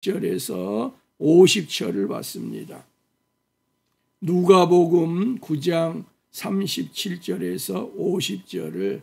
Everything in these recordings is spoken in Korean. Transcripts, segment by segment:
절에서 50절을 봤습니다. 누가복음 9장 37절에서 50절을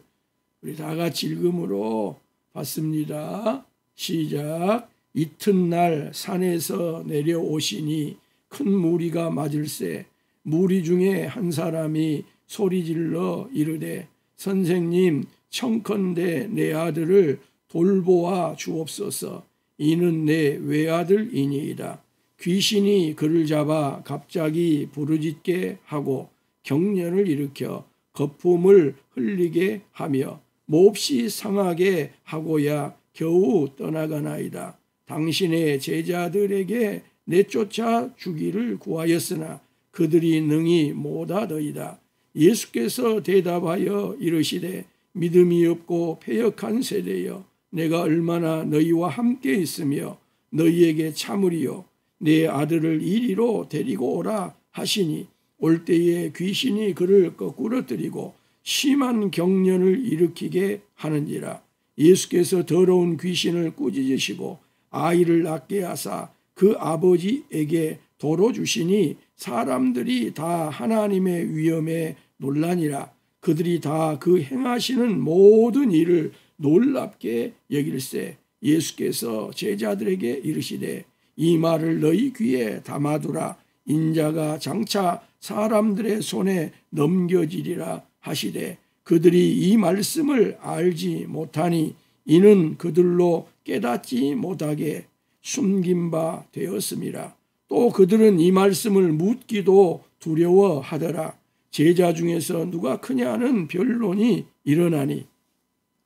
우리 다 같이 읽음으로 봤습니다. 시작. 이튿날 산에서 내려오시니 큰 무리가 맞을세 무리 중에 한 사람이 소리질러 이르되 선생님 청컨대 내 아들을 돌보아 주옵소서. 이는 내 외아들이니이다. 귀신이 그를 잡아 갑자기 부르짖게 하고 경련을 일으켜 거품을 흘리게 하며 몹시 상하게 하고야 겨우 떠나가나이다. 당신의 제자들에게 내쫓아 주기를 구하였으나 그들이 능히 못하더이다. 예수께서 대답하여 이르시되 믿음이 없고 패역한 세대여 내가 얼마나 너희와 함께 있으며 너희에게 참으리요. 내 아들을 이리로 데리고 오라 하시니 올 때에 귀신이 그를 거꾸러뜨리고 심한 경련을 일으키게 하는지라. 예수께서 더러운 귀신을 꾸짖으시고 아이를 낳게 하사 그 아버지에게 도로 주시니 사람들이 다 하나님의 위엄에 놀라니라. 그들이 다 그 행하시는 모든 일을 놀랍게 여길세. 예수께서 제자들에게 이르시되 이 말을 너희 귀에 담아두라. 인자가 장차 사람들의 손에 넘겨지리라 하시되 그들이 이 말씀을 알지 못하니 이는 그들로 깨닫지 못하게 숨긴 바 되었음이라. 또 그들은 이 말씀을 묻기도 두려워하더라. 제자 중에서 누가 크냐는 변론이 일어나니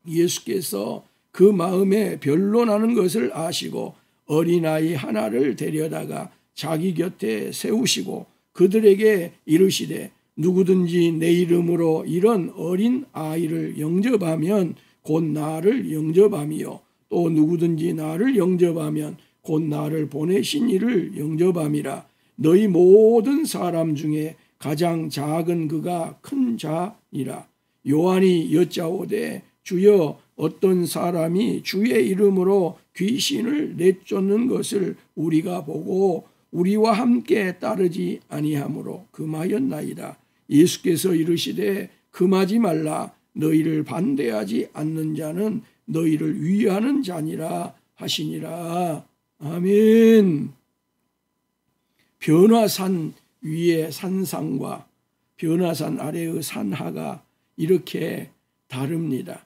예수께서 그 마음에 변론하는 것을 아시고 어린아이 하나를 데려다가 자기 곁에 세우시고 그들에게 이르시되 누구든지 내 이름으로 이런 어린 아이를 영접하면 곧 나를 영접함이요 또 누구든지 나를 영접하면 곧 나를 보내신 이를 영접함이라. 너희 모든 사람 중에 가장 작은 그가 큰 자니라. 요한이 여짜오되 주여 어떤 사람이 주의 이름으로 귀신을 내쫓는 것을 우리가 보고 우리와 함께 따르지 아니하므로 금하였나이다. 예수께서 이르시되 금하지 말라. 너희를 반대하지 않는 자는 너희를 위하는 자니라 하시니라. 아멘. 변화산 위의 산상과 변화산 아래의 산하가 이렇게 다릅니다.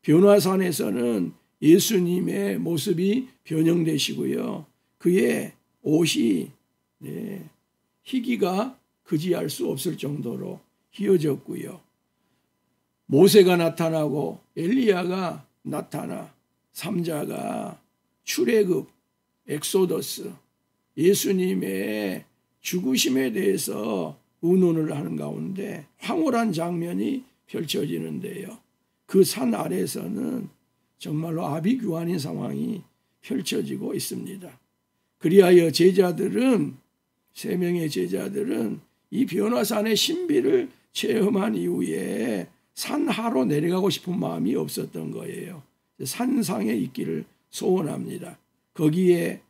변화산에서는 예수님의 모습이 변형되시고요. 그의 옷이 희기가 그지할 수 없을 정도로 희어졌고요. 모세가 나타나고 엘리야가 나타나 삼자가 출애굽, 엑소더스, 예수님의 죽으심에 대해서 의논을 하는 가운데 황홀한 장면이 펼쳐지는데요. 그 산 아래에서는 정말로 아비규환인 상황이 펼쳐지고 있습니다. 그리하여 제자들은 세 명의 제자들은 이 변화산의 신비를 체험한 이후에 산하로 내려가고 싶은 마음이 없었던 거예요. 산상에 있기를 소원합니다. 거기에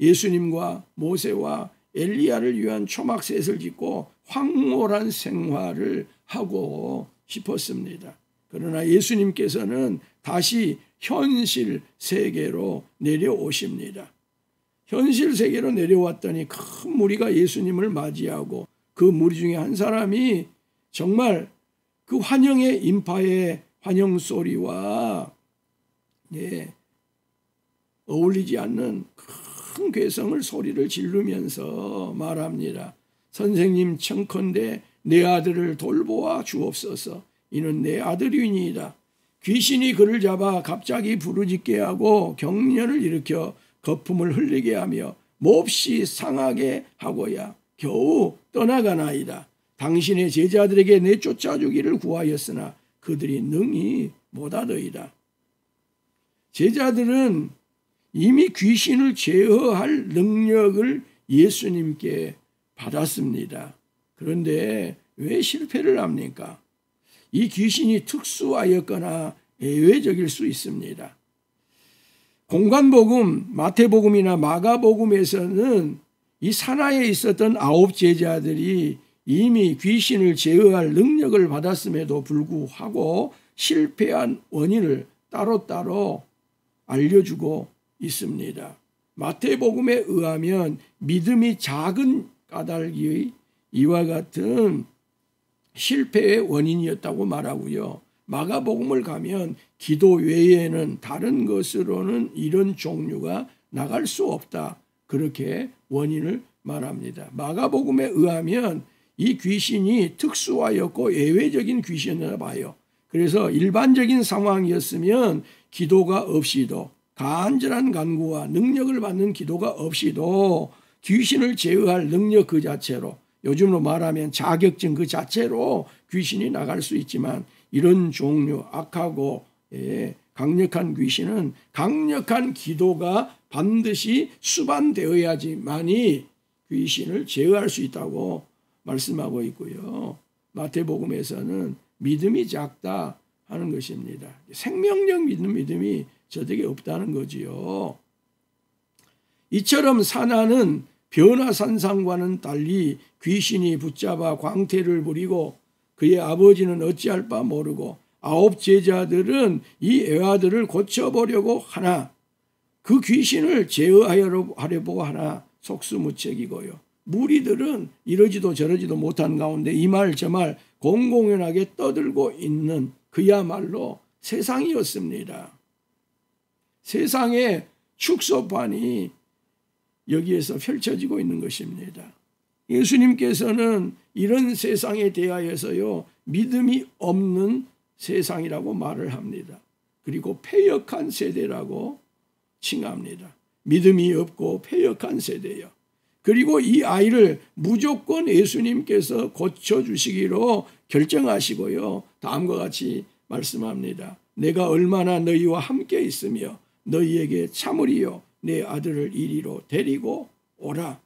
예수님과 모세와 엘리야를 위한 초막셋을 짓고 황홀한 생활을 하고 싶었습니다. 그러나 예수님께서는 다시 현실 세계로 내려오십니다. 현실 세계로 내려왔더니 큰 무리가 예수님을 맞이하고 그 무리 중에 한 사람이 정말 그 환영의 인파의 환영 소리와 어울리지 않는 큰 괴성을 소리를 지르면서 말합니다. 선생님 청컨대 내 아들을 돌보아 주옵소서. 이는 내 아들이니이다. 귀신이 그를 잡아 갑자기 부르짖게 하고 경련을 일으켜 거품을 흘리게 하며 몹시 상하게 하고야 겨우 떠나가나이다. 당신의 제자들에게 내쫓아 주기를 구하였으나 그들이 능히 못하더이다. 제자들은 이미 귀신을 제어할 능력을 예수님께 받았습니다. 그런데 왜 실패를 합니까? 이 귀신이 특수하였거나 예외적일 수 있습니다. 공관복음, 마태복음이나 마가복음에서는 이 산하에 있었던 9 제자들이 이미 귀신을 제어할 능력을 받았음에도 불구하고 실패한 원인을 따로따로 알려주고 있습니다. 마태복음에 의하면 믿음이 작은 까닭이 이와 같은 실패의 원인이었다고 말하고요. 마가복음을 가면 기도 외에는 다른 것으로는 이런 종류가 나갈 수 없다. 그렇게 원인을 말합니다. 마가복음에 의하면 이 귀신이 특수하였고 예외적인 귀신이라 봐요. 그래서 일반적인 상황이었으면 기도가 없이도 간절한 간구와 능력을 받는 기도가 없이도 귀신을 제어할 능력 그 자체로, 요즘으로 말하면 자격증 그 자체로 귀신이 나갈 수 있지만 이런 종류 악하고 강력한 귀신은 강력한 기도가 반드시 수반되어야지만이 귀신을 제어할 수 있다고 말씀하고 있고요. 마태복음에서는 믿음이 작다 하는 것입니다. 생명력 믿는 믿음이 저에게 없다는 거지요. 이처럼 산하는 변화산상과는 달리 귀신이 붙잡아 광태를 부리고 그의 아버지는 어찌할 바 모르고 9 제자들은 이 애화들을 고쳐보려고 하나 그 귀신을 제어하려고 하나 속수무책이고요. 무리들은 이러지도 저러지도 못한 가운데 이 말 저 말 공공연하게 떠들고 있는 그야말로 세상이었습니다. 세상의 축소판이 여기에서 펼쳐지고 있는 것입니다. 예수님께서는 이런 세상에 대하여서요 믿음이 없는 세상이라고 말을 합니다. 그리고 패역한 세대라고 칭합니다. 믿음이 없고 패역한 세대요. 그리고 이 아이를 무조건 예수님께서 고쳐주시기로 결정하시고요. 다음과 같이 말씀합니다. 내가 얼마나 너희와 함께 있으며 너희에게 참으리요. 내 아들을 이리로 데리고 오라.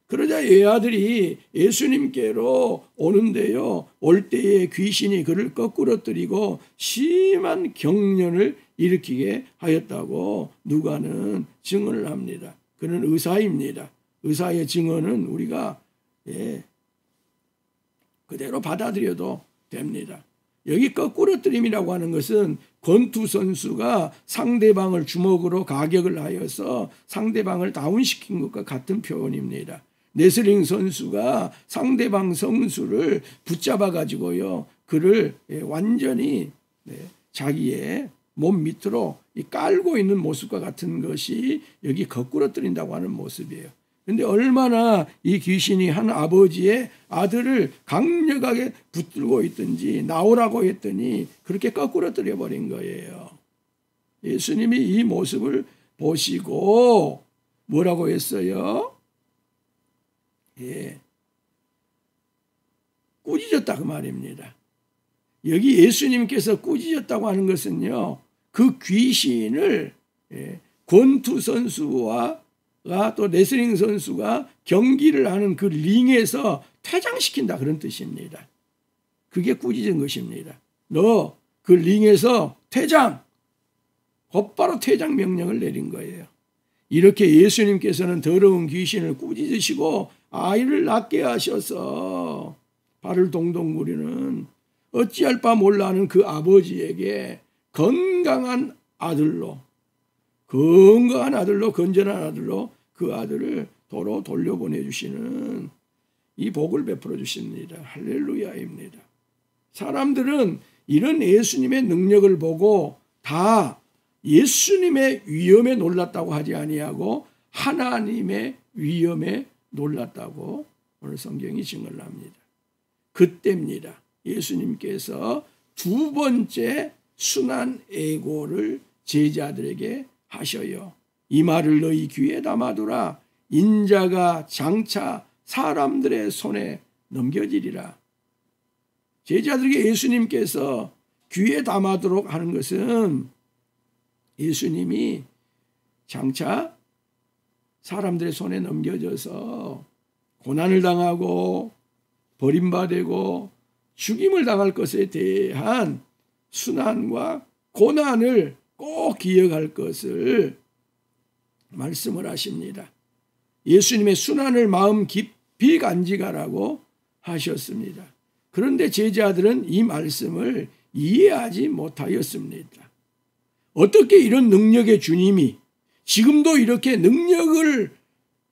그러자 애아들이 예수님께로 오는데요. 올 때에 귀신이 그를 거꾸러뜨리고 심한 경련을 일으키게 하였다고 누가는 증언을 합니다. 그는 의사입니다. 의사의 증언은 우리가 그대로 받아들여도 됩니다. 여기 거꾸러뜨림이라고 하는 것은 권투 선수가 상대방을 주먹으로 가격을 하여서 상대방을 다운시킨 것과 같은 표현입니다. 레슬링 선수가 상대방 선수를 붙잡아 가지고요 그를 완전히 자기의 몸 밑으로 깔고 있는 모습과 같은 것이 여기 거꾸러뜨린다고 하는 모습이에요. 그런데 얼마나 이 귀신이 한 아버지의 아들을 강력하게 붙들고 있든지 나오라고 했더니 그렇게 거꾸러뜨려 버린 거예요. 예수님이 이 모습을 보시고 뭐라고 했어요? 꾸짖었다 그 말입니다. 여기 예수님께서 꾸짖었다고 하는 것은요 그 귀신을 권투 선수와 또 레슬링 선수가 경기를 하는 그 링에서 퇴장시킨다 그런 뜻입니다. 그게 꾸짖은 것입니다. 너 그 링에서 퇴장, 곧바로 퇴장 명령을 내린 거예요. 이렇게 예수님께서는 더러운 귀신을 꾸짖으시고 아이를 낫게 하셔서 발을 동동 구르는 어찌할 바 몰라 하는 그 아버지에게 건강한 아들로 건전한 아들로 그 아들을 도로 돌려보내주시는 이 복을 베풀어 주십니다. 할렐루야입니다. 사람들은 이런 예수님의 능력을 보고 다 예수님의 위엄에 놀랐다고 하지 아니하고 하나님의 위엄에 놀랐다고 오늘 성경이 증언을 합니다. 그때입니다. 예수님께서 2번째 순환 애고를 제자들에게 하셔요. 이 말을 너희 귀에 담아두라. 인자가 장차 사람들의 손에 넘겨지리라. 제자들에게 예수님께서 귀에 담아두도록 하는 것은 예수님이 장차 사람들의 손에 넘겨져서 고난을 당하고 버림받고 죽임을 당할 것에 대한 순환과 고난을 꼭 기억할 것을 말씀을 하십니다. 예수님의 순환을 마음 깊이 간직하라고 하셨습니다. 그런데 제자들은 이 말씀을 이해하지 못하였습니다. 어떻게 이런 능력의 주님이, 지금도 이렇게 능력을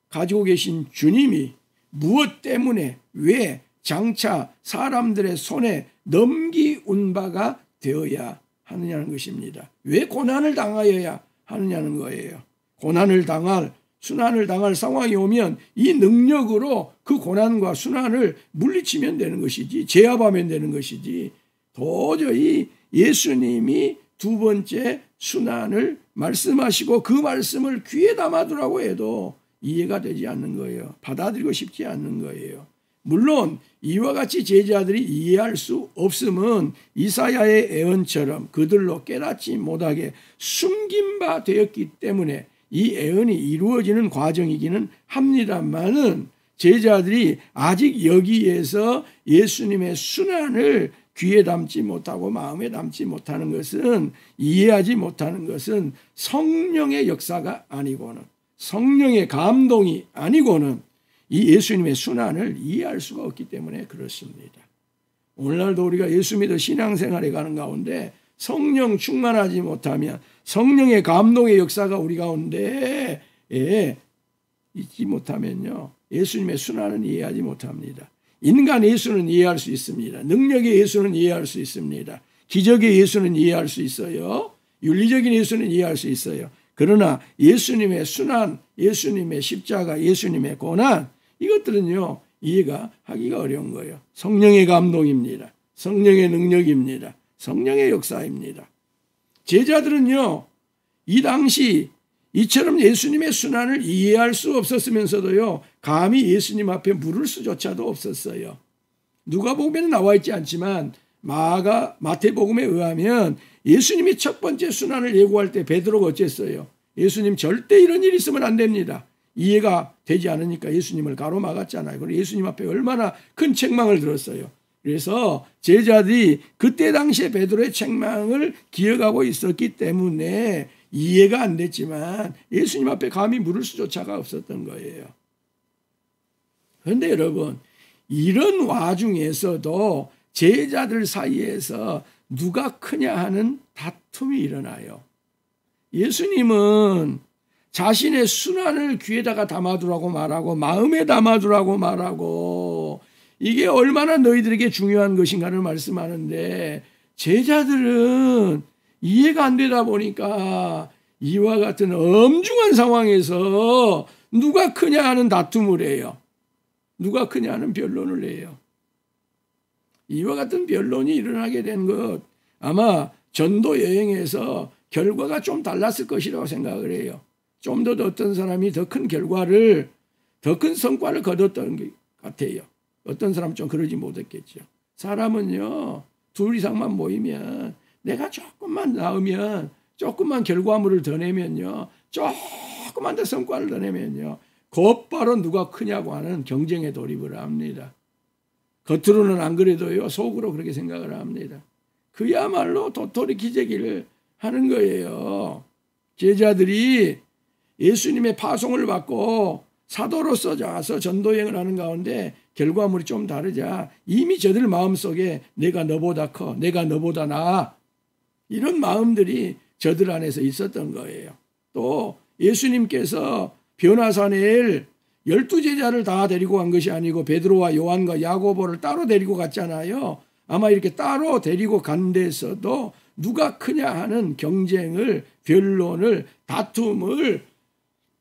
가지고 계신 주님이 무엇 때문에, 왜 장차 사람들의 손에 넘기운 바가 되어야 하느냐는 것입니다. 왜 고난을 당하여야 하느냐는 거예요. 고난을 당할, 순환을 당할 상황이 오면 이 능력으로 그 고난과 순환을 물리치면 되는 것이지, 제압하면 되는 것이지, 도저히 예수님이 두 번째 순환을 말씀하시고 그 말씀을 귀에 담아두라고 해도 이해가 되지 않는 거예요. 받아들이고 싶지 않는 거예요. 물론 이와 같이 제자들이 이해할 수 없음은 이사야의 예언처럼 그들로 깨닫지 못하게 숨긴 바 되었기 때문에 이 예언이 이루어지는 과정이기는 합니다만은, 제자들이 아직 여기에서 예수님의 순환을 귀에 담지 못하고 마음에 담지 못하는 것은, 이해하지 못하는 것은 성령의 역사가 아니고는, 성령의 감동이 아니고는 이 예수님의 순환을 이해할 수가 없기 때문에 그렇습니다. 오늘날도 우리가 예수 믿어 신앙생활에 가는 가운데 성령 충만하지 못하면, 성령의 감동의 역사가 우리 가운데 있지 못하면요, 예수님의 순환은 이해하지 못합니다. 인간 예수는 이해할 수 있습니다. 능력의 예수는 이해할 수 있습니다. 기적의 예수는 이해할 수 있어요. 윤리적인 예수는 이해할 수 있어요. 그러나 예수님의 순환, 예수님의 십자가, 예수님의 고난, 이것들은요 이해가 하기가 어려운 거예요. 성령의 감동입니다. 성령의 능력입니다. 성령의 역사입니다. 제자들은요 이 당시 이처럼 예수님의 순환을 이해할 수 없었으면서도요 감히 예수님 앞에 물을 수조차도 없었어요. 누가복음에는 나와 있지 않지만 마태복음에 의하면 예수님이 첫 번째 순환을 예고할 때 베드로가 어쨌어요? 예수님 절대 이런 일이 있으면 안 됩니다. 이해가 되지 않으니까 예수님을 가로막았잖아요. 그리고 예수님 앞에 얼마나 큰 책망을 들었어요. 그래서 제자들이 그때 당시에 베드로의 책망을 기억하고 있었기 때문에 이해가 안 됐지만 예수님 앞에 감히 물을 수조차가 없었던 거예요. 그런데 여러분, 이런 와중에서도 제자들 사이에서 누가 크냐 하는 다툼이 일어나요. 예수님은 자신의 순환을 귀에다가 담아두라고 말하고 마음에 담아두라고 말하고 이게 얼마나 너희들에게 중요한 것인가를 말씀하는데, 제자들은 이해가 안 되다 보니까 이와 같은 엄중한 상황에서 누가 크냐 하는 다툼을 해요. 누가 크냐 하는 변론을 해요. 이와 같은 변론이 일어나게 된 것, 아마 전도 여행에서 결과가 좀 달랐을 것이라고 생각을 해요. 좀 더 어떤 사람이 더 큰 결과를, 더 큰 성과를 거뒀던 것 같아요. 어떤 사람은 좀 그러지 못했겠죠. 사람은요, 둘 이상만 모이면, 내가 조금만 나으면, 조금만 결과물을 더 내면요, 조금만 더 성과를 더 내면요, 곧바로 누가 크냐고 하는 경쟁에 돌입을 합니다. 겉으로는 안 그래도요, 속으로 그렇게 생각을 합니다. 그야말로 도토리 기재기를 하는 거예요. 제자들이 예수님의 파송을 받고 사도로서 와서 전도여행을 하는 가운데 결과물이 좀 다르자 이미 저들 마음속에 내가 너보다 커, 내가 너보다 나아, 이런 마음들이 저들 안에서 있었던 거예요. 또 예수님께서 변화산에 12제자를 다 데리고 간 것이 아니고 베드로와 요한과 야고보를 따로 데리고 갔잖아요. 아마 이렇게 따로 데리고 간 데서도 누가 크냐 하는 경쟁을, 변론을, 다툼을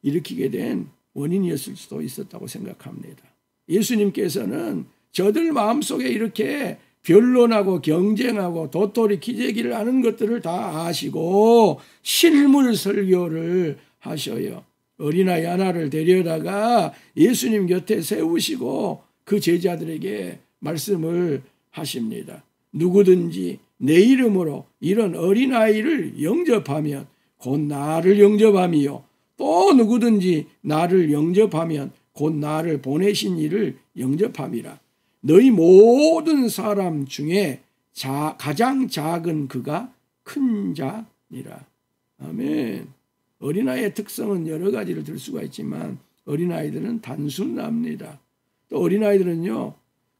일으키게 된 원인이었을 수도 있었다고 생각합니다. 예수님께서는 저들 마음속에 이렇게 변론하고 경쟁하고 도토리 기재기를 하는 것들을 다 아시고 실물 설교를 하셔요. 어린아이 하나를 데려다가 예수님 곁에 세우시고 그 제자들에게 말씀을 하십니다. 누구든지 내 이름으로 이런 어린아이를 영접하면 곧 나를 영접함이요, 또 누구든지 나를 영접하면 곧 나를 보내신 이를 영접함이라. 너희 모든 사람 중에 가장 작은 그가 큰 자니라. 아멘. 어린아이의 특성은 여러 가지를 들 수가 있지만 어린아이들은 단순합니다. 또 어린아이들은요,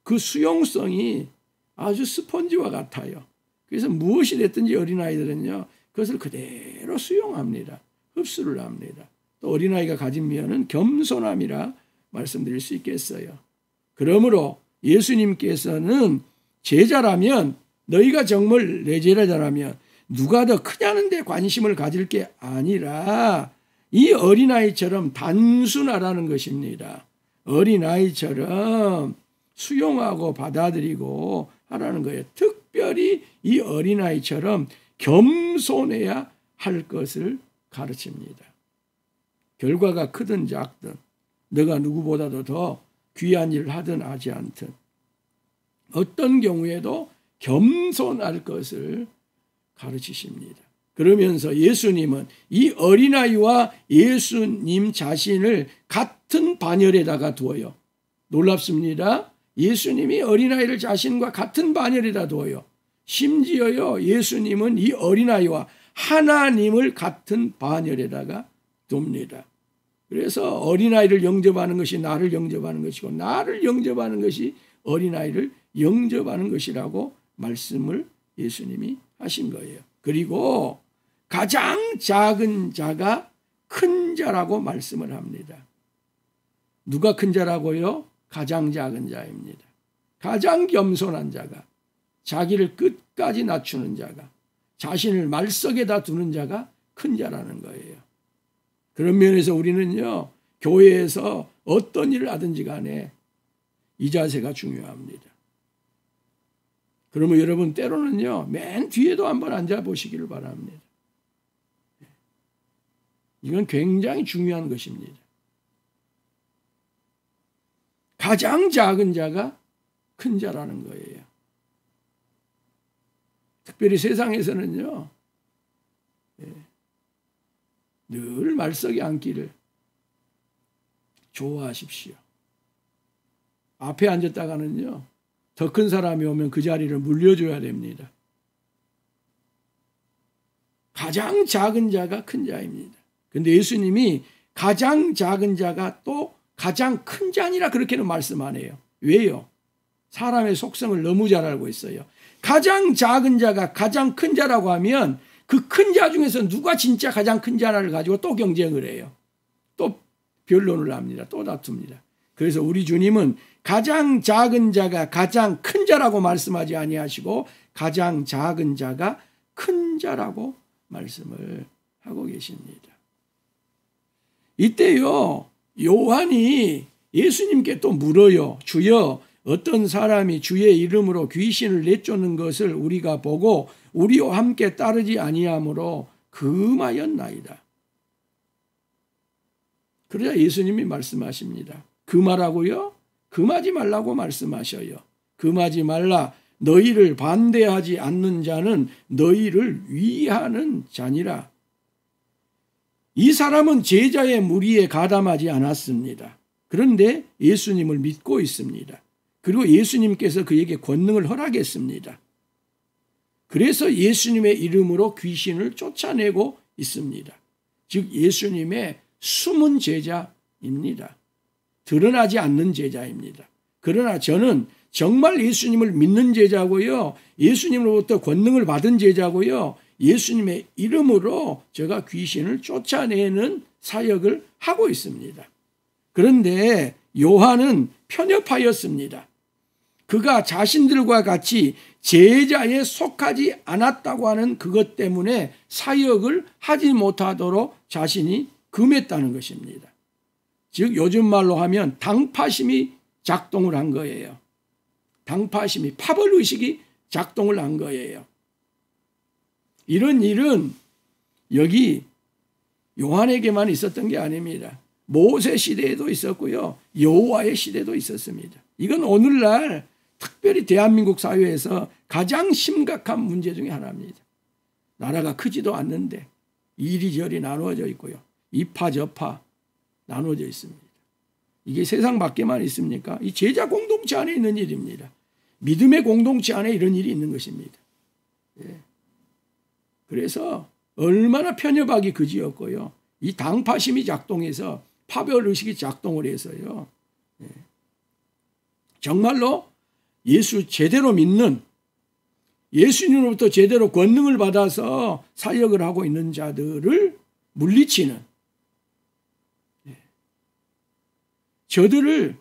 그 수용성이 아주 스펀지와 같아요. 그래서 무엇이 됐든지 어린아이들은요, 그것을 그대로 수용합니다. 흡수를 합니다. 또 어린아이가 가진 면은 겸손함이라 말씀드릴 수 있겠어요. 그러므로 예수님께서는 제자라면, 너희가 정말 내 제자라면 누가 더 크냐는 데 관심을 가질 게 아니라 이 어린아이처럼 단순하라는 것입니다. 어린아이처럼 수용하고 받아들이고 하라는 거예요. 특별히 이 어린아이처럼 겸손해야 할 것을 가르칩니다. 결과가 크든 작든 너가 누구보다도 더 귀한 일을 하든 하지 않든 어떤 경우에도 겸손할 것을 가르치십니다. 그러면서 예수님은 이 어린아이와 예수님 자신을 같은 반열에다가 두어요. 놀랍습니다. 예수님이 어린아이를 자신과 같은 반열에다 두어요. 심지어요, 예수님은 이 어린아이와 하나님을 같은 반열에다가 둡니다. 그래서 어린아이를 영접하는 것이 나를 영접하는 것이고 나를 영접하는 것이 어린아이를 영접하는 것이라고 말씀을 예수님이 하신 거예요. 그리고 가장 작은 자가 큰 자라고 말씀을 합니다. 누가 큰 자라고요? 가장 작은 자입니다. 가장 겸손한 자가, 자기를 끝까지 낮추는 자가, 자신을 말석에다 두는 자가 큰 자라는 거예요. 그런 면에서 우리는요, 교회에서 어떤 일을 하든지 간에 이 자세가 중요합니다. 그러면 여러분 때로는요, 맨 뒤에도 한번 앉아보시기를 바랍니다. 이건 굉장히 중요한 것입니다. 가장 작은 자가 큰 자라는 거예요. 특별히 세상에서는요, 늘 말석에 앉기를 좋아하십시오. 앞에 앉았다가는요, 더 큰 사람이 오면 그 자리를 물려줘야 됩니다. 가장 작은 자가 큰 자입니다. 그런데 예수님이 가장 작은 자가 또 가장 큰 자니라 그렇게는 말씀 안 해요. 왜요? 사람의 속성을 너무 잘 알고 있어요. 가장 작은 자가 가장 큰 자라고 하면 그 큰 자 중에서 누가 진짜 가장 큰 자를 가지고 또 경쟁을 해요. 또 변론을 합니다. 또 다툽니다. 그래서 우리 주님은 가장 작은 자가 가장 큰 자라고 말씀하지 아니하시고 가장 작은 자가 큰 자라고 말씀을 하고 계십니다. 이때요, 요한이 예수님께 또 물어요. 주여, 어떤 사람이 주의 이름으로 귀신을 내쫓는 것을 우리가 보고 우리와 함께 따르지 아니하므로 금하였나이다. 그러자 예수님이 말씀하십니다. 금하라고요? 금하지 말라고 말씀하셔요. 금하지 말라. 너희를 반대하지 않는 자는 너희를 위하는 자니라. 이 사람은 제자의 무리에 가담하지 않았습니다. 그런데 예수님을 믿고 있습니다. 그리고 예수님께서 그에게 권능을 허락했습니다. 그래서 예수님의 이름으로 귀신을 쫓아내고 있습니다. 즉 예수님의 숨은 제자입니다. 드러나지 않는 제자입니다. 그러나 저는 정말 예수님을 믿는 제자고요. 예수님으로부터 권능을 받은 제자고요. 예수님의 이름으로 제가 귀신을 쫓아내는 사역을 하고 있습니다. 그런데 요한은 편협하였습니다. 그가 자신들과 같이 제자에 속하지 않았다고 하는 그것 때문에 사역을 하지 못하도록 자신이 금했다는 것입니다. 즉 요즘 말로 하면 당파심이 작동을 한 거예요. 당파심이, 파벌의식이 작동을 한 거예요. 이런 일은 여기 요한에게만 있었던 게 아닙니다. 모세 시대에도 있었고요. 여호와의 시대도 있었습니다. 이건 오늘날 특별히 대한민국 사회에서 가장 심각한 문제 중에 하나입니다. 나라가 크지도 않는데 이리저리 나누어져 있고요. 이파 저파 나누어져 있습니다. 이게 세상 밖에만 있습니까? 이 제자 공동체 안에 있는 일입니다. 믿음의 공동체 안에 이런 일이 있는 것입니다. 예. 그래서 얼마나 편협하기 그지였고요. 이 당파심이 작동해서 파별의식이 작동을 해서요. 정말로 예수 제대로 믿는, 예수님으로부터 제대로 권능을 받아서 사역을 하고 있는 자들을 물리치는, 저들을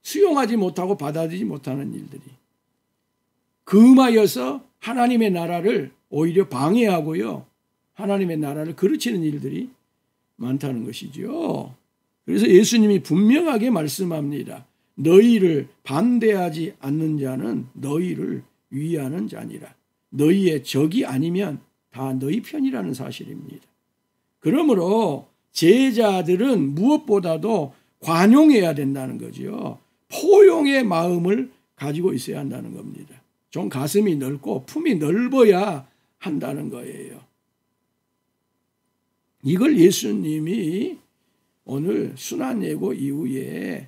수용하지 못하고 받아들이지 못하는 일들이 금하여서 하나님의 나라를 오히려 방해하고요, 하나님의 나라를 그르치는 일들이 많다는 것이죠. 그래서 예수님이 분명하게 말씀합니다. 너희를 반대하지 않는 자는 너희를 위하는 자니라. 너희의 적이 아니면 다 너희 편이라는 사실입니다. 그러므로 제자들은 무엇보다도 관용해야 된다는 거죠. 포용의 마음을 가지고 있어야 한다는 겁니다. 좀 가슴이 넓고 품이 넓어야 한다는 거예요. 이걸 예수님이 오늘 순환예고 이후에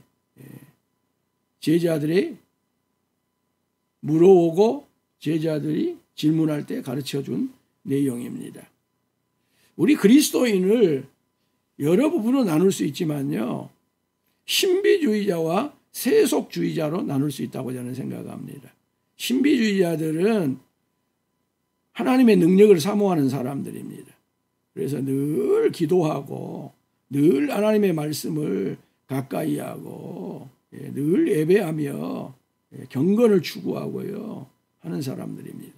제자들이 물어오고 제자들이 질문할 때 가르쳐준 내용입니다. 우리 그리스도인을 여러 부분으로 나눌 수 있지만요, 신비주의자와 세속주의자로 나눌 수 있다고 저는 생각합니다. 신비주의자들은 하나님의 능력을 사모하는 사람들입니다. 그래서 늘 기도하고 늘 하나님의 말씀을 가까이 하고 늘 예배하며 경건을 추구하고요 하는 사람들입니다.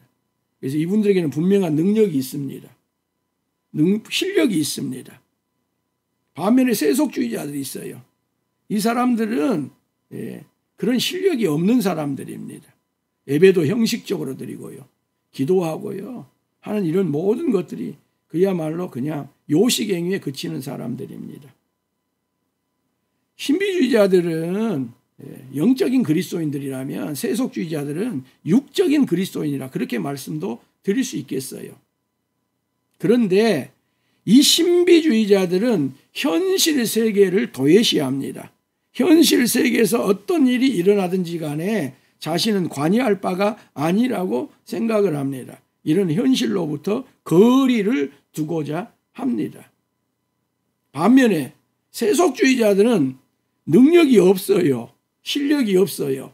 그래서 이분들에게는 분명한 능력이 있습니다. 실력이 있습니다. 반면에 세속주의자들이 있어요. 이 사람들은 그런 실력이 없는 사람들입니다. 예배도 형식적으로 드리고요, 기도하고요 하는 이런 모든 것들이 그야말로 그냥 요식행위에 그치는 사람들입니다. 신비주의자들은 영적인 그리스도인들이라면 세속주의자들은 육적인 그리스도인이라 그렇게 말씀도 드릴 수 있겠어요. 그런데 이 신비주의자들은 현실 세계를 도외시합니다. 현실 세계에서 어떤 일이 일어나든지 간에 자신은 관여할 바가 아니라고 생각을 합니다. 이런 현실로부터 거리를 두고자 합니다. 반면에 세속주의자들은 능력이 없어요. 실력이 없어요.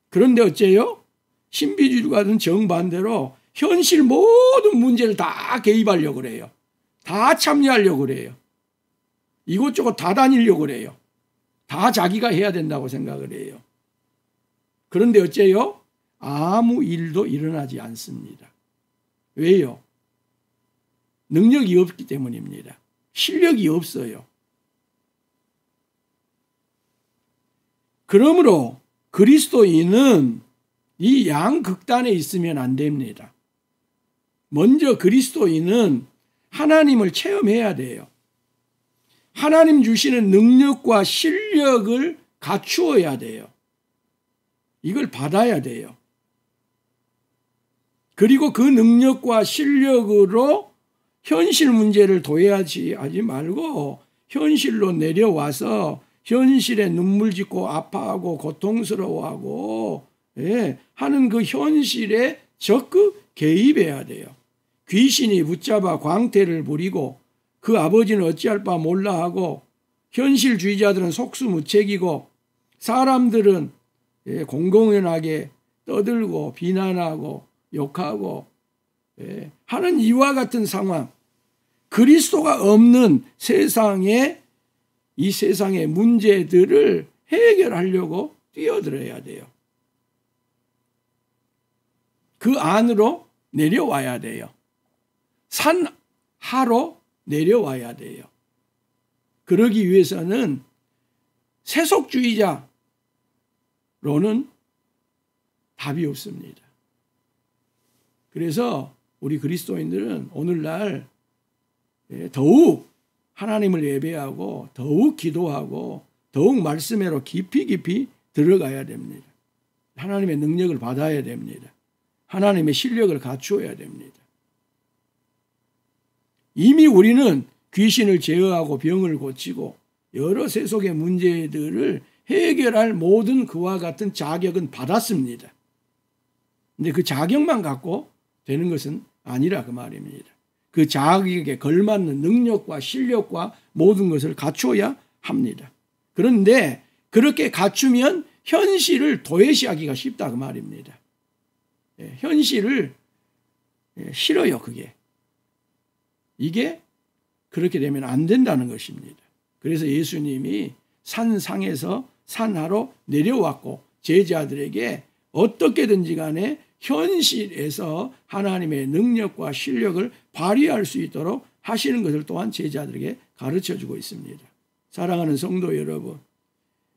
그런데 어째요? 신비주의자들은 정반대로 현실 모든 문제를 다 개입하려고 그래요. 다 참여하려고 그래요. 이곳저곳 다 다니려고 그래요. 다 자기가 해야 된다고 생각을 해요. 그런데 어째요? 아무 일도 일어나지 않습니다. 왜요? 능력이 없기 때문입니다. 실력이 없어요. 그러므로 그리스도인은 이 양극단에 있으면 안 됩니다. 먼저 그리스도인은 하나님을 체험해야 돼요. 하나님 주시는 능력과 실력을 갖추어야 돼요. 이걸 받아야 돼요. 그리고 그 능력과 실력으로 현실 문제를 도외하지 말고 현실로 내려와서 현실에 눈물 짓고 아파하고 고통스러워하고 하는 그 현실에 적극 개입해야 돼요. 귀신이 붙잡아 광태를 부리고 그 아버지는 어찌할 바 몰라 하고 현실주의자들은 속수무책이고 사람들은 공공연하게 떠들고 비난하고 욕하고 하는 이와 같은 상황, 그리스도가 없는 세상에 이 세상의 문제들을 해결하려고 뛰어들어야 돼요. 그 안으로 내려와야 돼요. 산하로 내려와야 돼요. 그러기 위해서는 세속주의자로는 답이 없습니다. 그래서 우리 그리스도인들은 오늘날 더욱 하나님을 예배하고 더욱 기도하고 더욱 말씀으로 깊이 들어가야 됩니다. 하나님의 능력을 받아야 됩니다. 하나님의 실력을 갖추어야 됩니다. 이미 우리는 귀신을 제어하고 병을 고치고 여러 세속의 문제들을 해결할 모든 그와 같은 자격은 받았습니다. 그런데 그 자격만 갖고 되는 것은 아니라 그 말입니다. 그 자격에 걸맞는 능력과 실력과 모든 것을 갖추어야 합니다. 그런데 그렇게 갖추면 현실을 도외시하기가 쉽다 그 말입니다. 현실을 싫어요. 그게. 이게 그렇게 되면 안 된다는 것입니다. 그래서 예수님이 산상에서 산하로 내려왔고 제자들에게 어떻게든지 간에 현실에서 하나님의 능력과 실력을 발휘할 수 있도록 하시는 것을 또한 제자들에게 가르쳐주고 있습니다. 사랑하는 성도 여러분,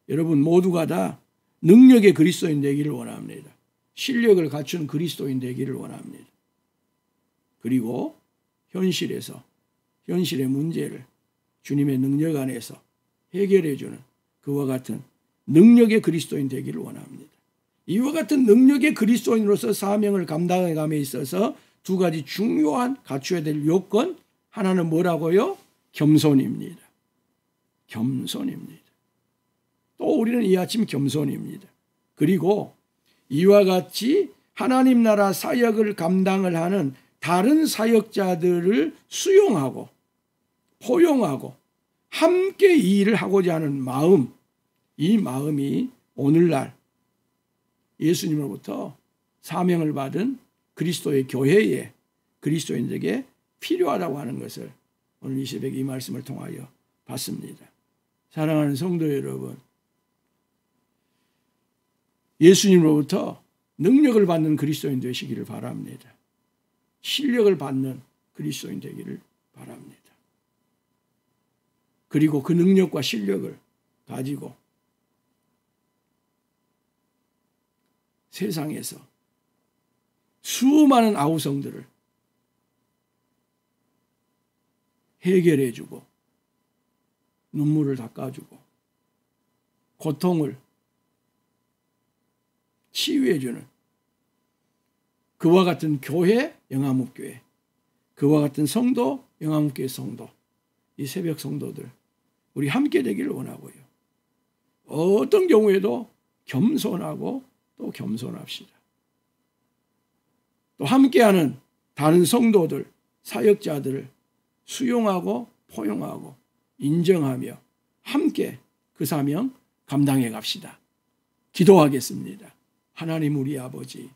여러분 모두가 다 능력의 그리스도인 되기를 원합니다. 실력을 갖춘 그리스도인 되기를 원합니다. 그리고 현실에서 현실의 문제를 주님의 능력 안에서 해결해주는 그와 같은 능력의 그리스도인 되기를 원합니다. 이와 같은 능력의 그리스도인으로서 사명을 감당해감에 있어서 두 가지 중요한 갖춰야 될 요건, 하나는 뭐라고요? 겸손입니다. 겸손입니다. 또 우리는 이 아침 겸손입니다. 그리고 이와 같이 하나님 나라 사역을 감당을 하는 다른 사역자들을 수용하고 포용하고 함께 이 일을 하고자 하는 마음, 이 마음이 오늘날 예수님으로부터 사명을 받은 그리스도의 교회에 그리스도인들에게 필요하다고 하는 것을 오늘 이 새벽에 이 말씀을 통하여 봤습니다. 사랑하는 성도 여러분, 예수님으로부터 능력을 받는 그리스도인 되시기를 바랍니다. 실력을 받는 그리스도인 되기를 바랍니다. 그리고 그 능력과 실력을 가지고 세상에서 수많은 아우성들을 해결해주고 눈물을 닦아주고 고통을 치유해주는 그와 같은 교회, 영화묵교회, 그와 같은 성도, 영화묵교회 성도, 이 새벽 성도들 우리 함께 되기를 원하고요. 어떤 경우에도 겸손하고 또 겸손합시다. 또 함께하는 다른 성도들, 사역자들을 수용하고 포용하고 인정하며 함께 그 사명 감당해 갑시다. 기도하겠습니다. 하나님 우리 아버지,